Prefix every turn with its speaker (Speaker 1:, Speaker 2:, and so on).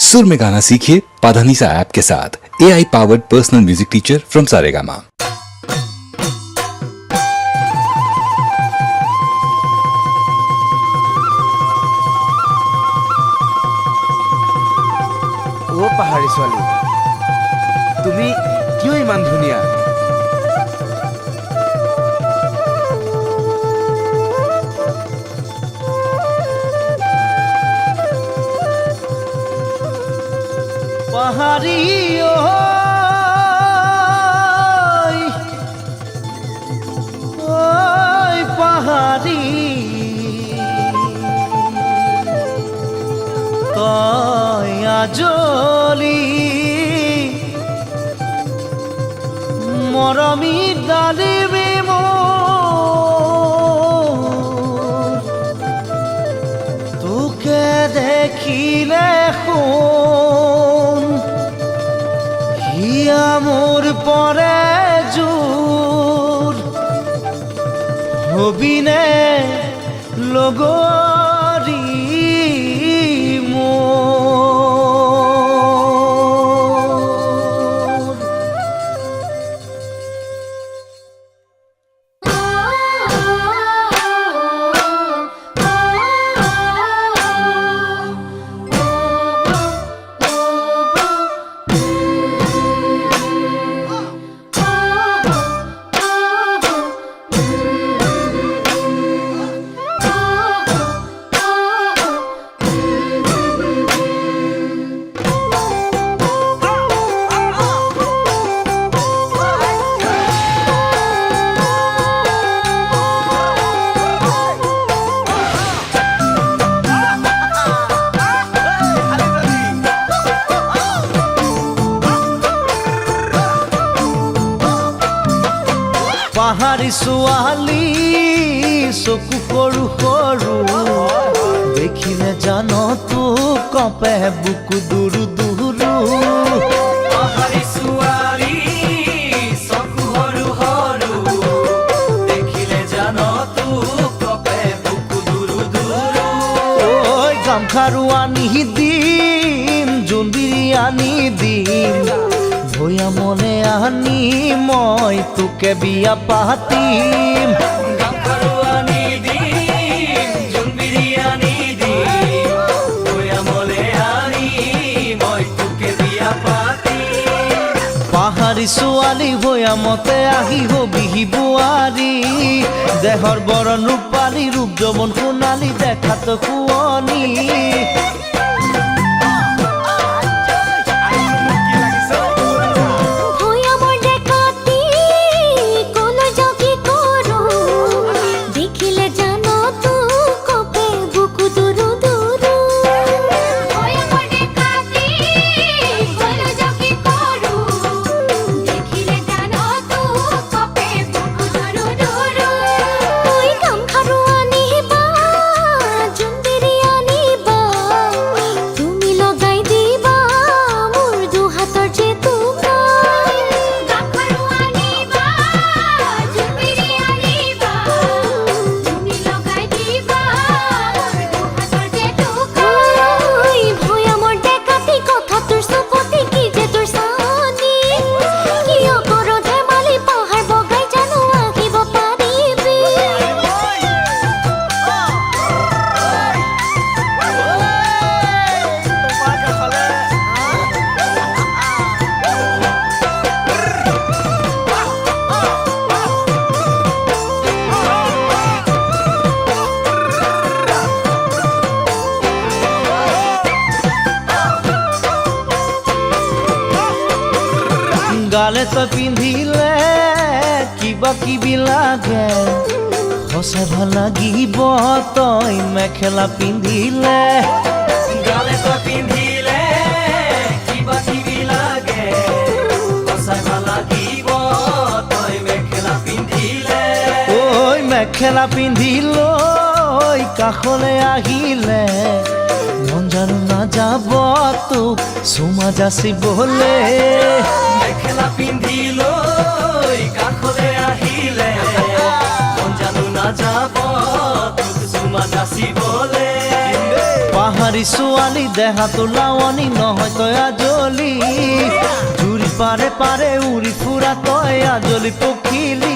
Speaker 1: सुर में गाना सीखिए पाधानीसा ऐप के साथ AI powered personal music teacher from Saregama.
Speaker 2: ओ পাহাৰী ছোৱালী, তুমি কিয় ইমান ধুনীয়া? পাহাৰী ঐ, ঐ পাহাৰী, তই আজলি মৰমী ডালিমী মোৰ, তোকে দেখিলে শুন হিয়া মোৰ পৰে জোৰ, হবিনে লগৰী মোৰ। পাহাৰী ছোৱালী চকু সৰু সৰু, দেখিলে জান তোক কঁপে বুকু দুৰু দুৰু।
Speaker 3: পাহাৰী ছোৱালী চকু সৰু সৰু, দেখিলে জান তোক কঁপে বুকু দুৰু দুৰু।
Speaker 2: ঐ গামখাৰু আনি দিম, জোনবিৰি আনি দিম, ভৈয়ামলে আনি মই তোকে বিয়া পাতিম।
Speaker 3: গামখাৰু আনি দিম, জোনবিৰি আনি দিম, ভৈয়ামলে আনি মই তোকে বিয়া পাতিম।
Speaker 2: পাহাৰী ছোৱালী ভৈয়ামতে আহিব বিহি বোৱাৰী, দেহৰ বৰণ ৰূপালী, ৰূপ যৌৱন সোণালী, দেখাত শুৱনি। গালে তই পিন্ধিলে কিবা কিবি লাগে, সঁচাই ভাল লাগিব তই মেখেলা পিন্ধিলে।
Speaker 3: গালে তই পিন্ধিলে কিবা কিবি লাগে, সঁচাই ভাল লাগিব তই মেখেলা পিন্ধিলে।
Speaker 2: ঐ মেখেলা পিন্ধিলৈ কাষলৈ আহিলে, মন জানো নাযাব তোক চুমা যাচিবলে।
Speaker 3: মেখেলা পিন্ধিলৈ কাষলৈ আহিলে, মন জানো নাযাব তোক চুমা যাচিবলে।
Speaker 2: আমারি ছোৱালী দেহাটো লাৱনী নহয় তই আজলি জুৰি পাৰে পাৰে উৰি ফুৰা তই আজলি পখিলি